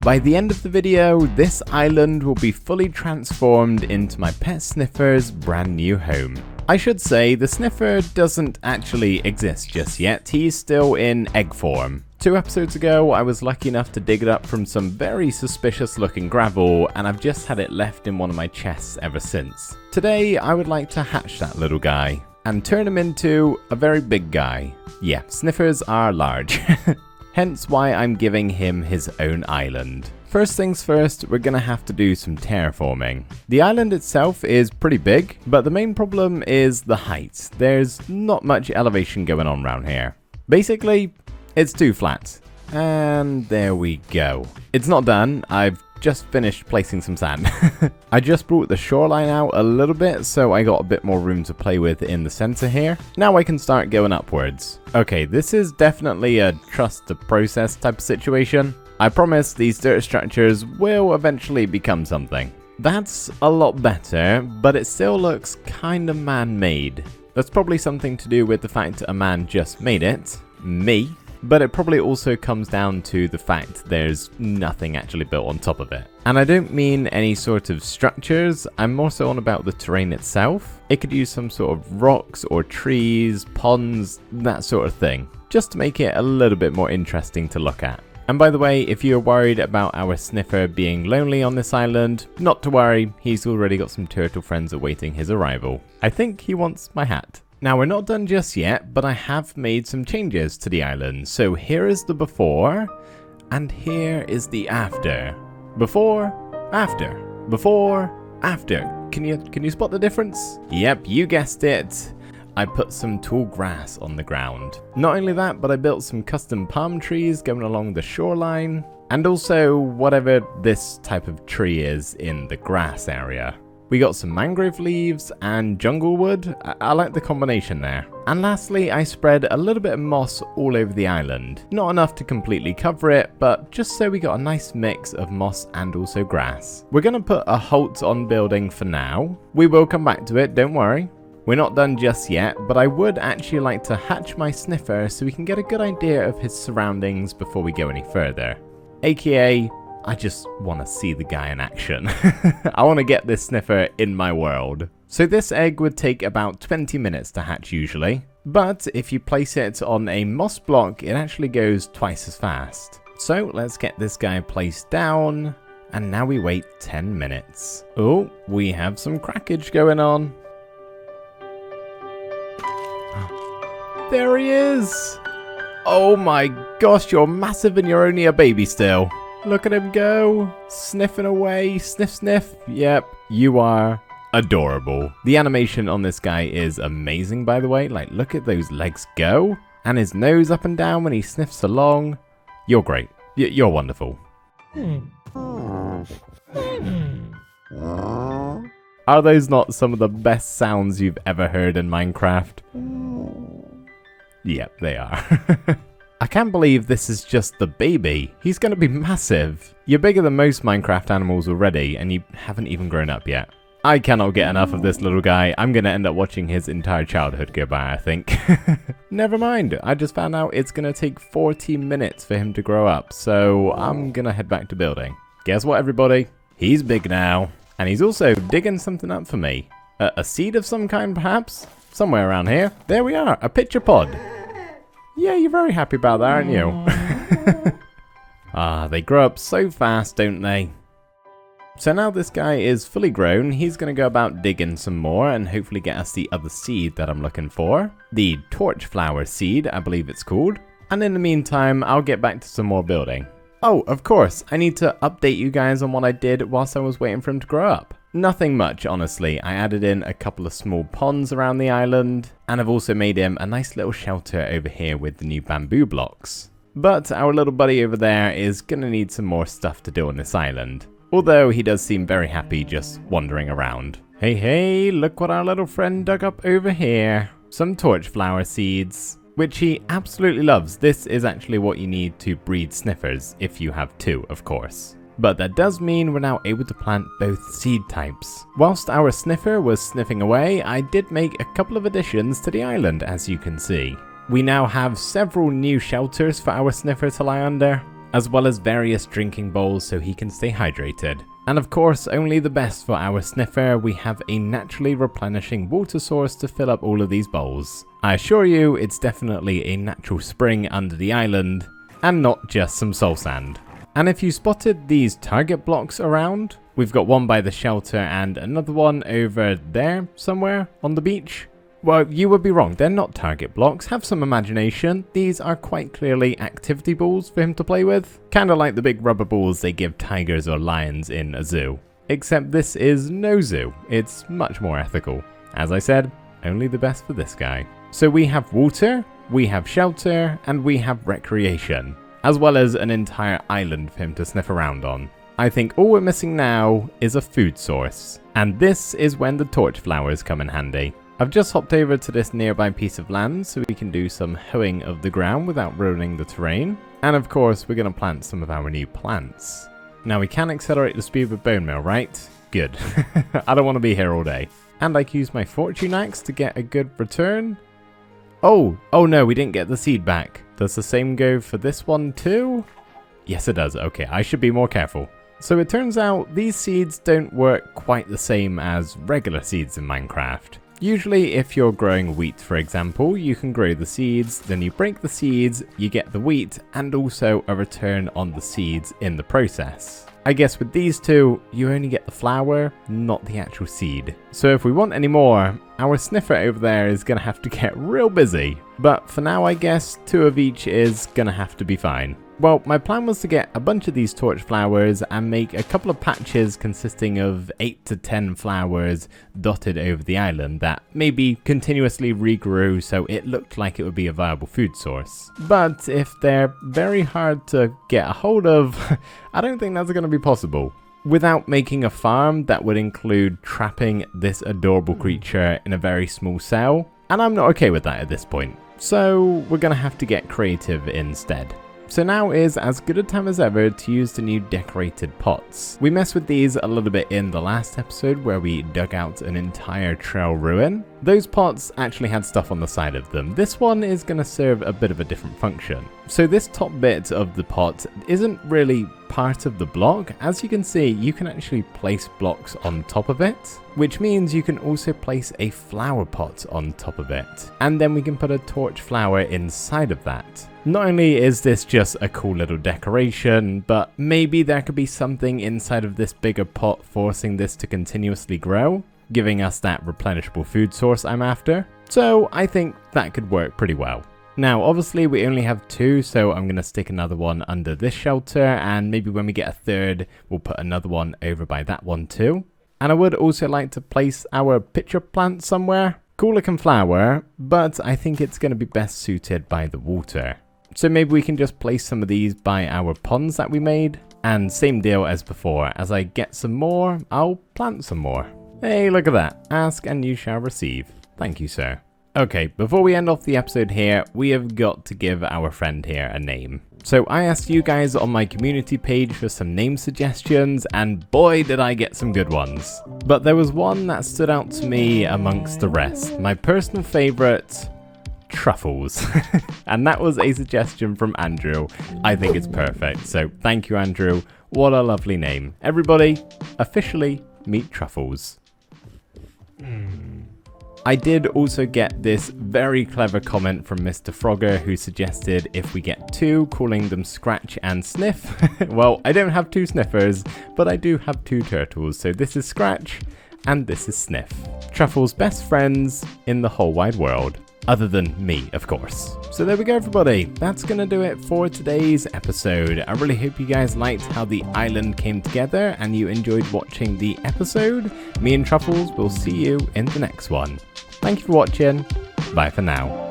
By the end of the video, this island will be fully transformed into my pet Sniffer's brand new home. I should say, the Sniffer doesn't actually exist just yet, he's still in egg form. 2 episodes ago, I was lucky enough to dig it up from some very suspicious looking gravel, and I've just had it left in one of my chests ever since. Today, I would like to hatch that little guy, and turn him into a very big guy. Yeah, Sniffers are large. Hence why I'm giving him his own island. First things first, we're gonna have to do some terraforming. The island itself is pretty big, but the main problem is the height. There's not much elevation going on around here. Basically, it's too flat. And there we go. It's not done, I've just finished placing some sand. I just brought the shoreline out a little bit, so I got a bit more room to play with in the center here. Now I can start going upwards. Okay, this is definitely a trust the process type of situation. I promise these dirt structures will eventually become something. That's a lot better, but it still looks kinda man-made. That's probably something to do with the fact a man just made it, me. But it probably also comes down to the fact there's nothing actually built on top of it. And I don't mean any sort of structures, I'm more so on about the terrain itself. It could use some sort of rocks or trees, ponds, that sort of thing, just to make it a little bit more interesting to look at. And by the way, if you're worried about our Sniffer being lonely on this island, not to worry, he's already got some turtle friends awaiting his arrival. I think he wants my hat. Now we're not done just yet, but I have made some changes to the island. So here is the before, and here is the after. Before, after. Before, after. Can you spot the difference? Yep, you guessed it. I put some tall grass on the ground. Not only that, but I built some custom palm trees going along the shoreline, and also whatever this type of tree is in the grass area. We got some mangrove leaves and jungle wood. I like the combination there. And lastly, I spread a little bit of moss all over the island. Not enough to completely cover it, but just so we got a nice mix of moss and also grass. We're gonna put a halt on building for now. We will come back to it, don't worry. We're not done just yet, but I would actually like to hatch my Sniffer so we can get a good idea of his surroundings before we go any further. AKA, I just want to see the guy in action. I want to get this Sniffer in my world. So this egg would take about 20 minutes to hatch usually, but if you place it on a moss block, it actually goes twice as fast. So let's get this guy placed down, and now we wait 10 minutes. Oh, we have some crackage going on. There he is! Oh my gosh, you're massive and you're only a baby still. Look at him go, sniffing away, sniff sniff. Yep, you are adorable. The animation on this guy is amazing, by the way. Like, look at those legs go, and his nose up and down when he sniffs along. You're great. You're wonderful. Are those not some of the best sounds you've ever heard in Minecraft? Yep, they are. I can't believe this is just the baby. He's going to be massive. You're bigger than most Minecraft animals already, and you haven't even grown up yet. I cannot get enough of this little guy. I'm going to end up watching his entire childhood go by, I think. Never mind. I just found out it's going to take 40 minutes for him to grow up, so I'm going to head back to building. Guess what, everybody? He's big now. And he's also digging something up for me. A seed of some kind, perhaps? Somewhere around here. There we are. A pitcher pod. Yeah, you're very happy about that, aren't you? Ah, they grow up so fast, don't they? So now this guy is fully grown, he's going to go about digging some more and hopefully get us the other seed that I'm looking for. The torch flower seed, I believe it's called. And in the meantime, I'll get back to some more building. Oh, of course, I need to update you guys on what I did whilst I was waiting for him to grow up. Nothing much, honestly. I added in a couple of small ponds around the island, and I've also made him a nice little shelter over here with the new bamboo blocks. But our little buddy over there is gonna need some more stuff to do on this island. Although he does seem very happy just wandering around. Hey, hey, look what our little friend dug up over here. Some torch flower seeds, which he absolutely loves. This is actually what you need to breed Sniffers, if you have 2, of course. But that does mean we're now able to plant both seed types. Whilst our Sniffer was sniffing away, I did make a couple of additions to the island, as you can see. We now have several new shelters for our Sniffer to lie under. as well as various drinking bowls so he can stay hydrated. And of course, only the best for our Sniffer, we have a naturally replenishing water source to fill up all of these bowls. I assure you, it's definitely a natural spring under the island, and not just some soul sand. And if you spotted these target blocks around, we've got one by the shelter and another one over there somewhere on the beach. Well, you would be wrong, they're not target blocks, have some imagination. These are quite clearly activity balls for him to play with. Kinda like the big rubber balls they give tigers or lions in a zoo. Except this is no zoo, it's much more ethical. As I said, only the best for this guy. So we have water, we have shelter, and we have recreation, as well as an entire island for him to sniff around on. I think all we're missing now is a food source, and this is when the torch flowers come in handy. I've just hopped over to this nearby piece of land so we can do some hoeing of the ground without ruining the terrain. And of course, we're going to plant some of our new plants. Now we can accelerate the speed with bone meal, right? Good. I don't want to be here all day. And I can use my fortune axe to get a good return. Oh no, we didn't get the seed back. Does the same go for this one too? Yes, it does. Okay, I should be more careful. So it turns out these seeds don't work quite the same as regular seeds in Minecraft. Usually if you're growing wheat, for example, you can grow the seeds, then you break the seeds, you get the wheat, and also a return on the seeds in the process. I guess with these two, you only get the flower, not the actual seed. So if we want any more, our Sniffer over there is going to have to get real busy. But for now, I guess 2 of each is going to have to be fine. Well, my plan was to get a bunch of these torch flowers and make a couple of patches consisting of 8 to 10 flowers dotted over the island that maybe continuously regrew so it looked like it would be a viable food source. But if they're very hard to get a hold of, I don't think that's going to be possible. Without making a farm, that would include trapping this adorable creature in a very small cell, and I'm not okay with that at this point. So we're going to have to get creative instead. So now is as good a time as ever to use the new decorated pots. We messed with these a little bit in the last episode where we dug out an entire trail ruin. Those pots actually had stuff on the side of them. This one is going to serve a bit of a different function. So this top bit of the pot isn't really part of the block. As you can see, you can actually place blocks on top of it, which means you can also place a flower pot on top of it. And then we can put a torch flower inside of that. Not only is this just a cool little decoration, but maybe there could be something inside of this bigger pot forcing this to continuously grow, giving us that replenishable food source I'm after. So I think that could work pretty well. Now, obviously we only have 2, so I'm going to stick another one under this shelter, and maybe when we get a third, we'll put another one over by that one too. And I would also like to place our pitcher plant somewhere. Cool looking flower, but I think it's going to be best suited by the water. So maybe we can just place some of these by our ponds that we made. And same deal as before, as I get some more, I'll plant some more. Hey, look at that. Ask and you shall receive. Thank you, sir. Okay, before we end off the episode here, we have got to give our friend here a name. So I asked you guys on my community page for some name suggestions, and boy did I get some good ones. But there was one that stood out to me amongst the rest. My personal favourite, Truffles. And that was a suggestion from Andrew. I think it's perfect, so thank you, Andrew. What a lovely name. Everybody, officially meet Truffles. I did also get this very clever comment from Mr. Frogger, who suggested if we get 2, calling them Scratch and Sniff. Well, I don't have 2 Sniffers, but I do have 2 turtles, so this is Scratch and this is Sniff. Truffles' best friends in the whole wide world. Other than me, of course. So there we go, everybody. That's going to do it for today's episode. I really hope you guys liked how the island came together and you enjoyed watching the episode. Me and Truffles will see you in the next one. Thank you for watching. Bye for now.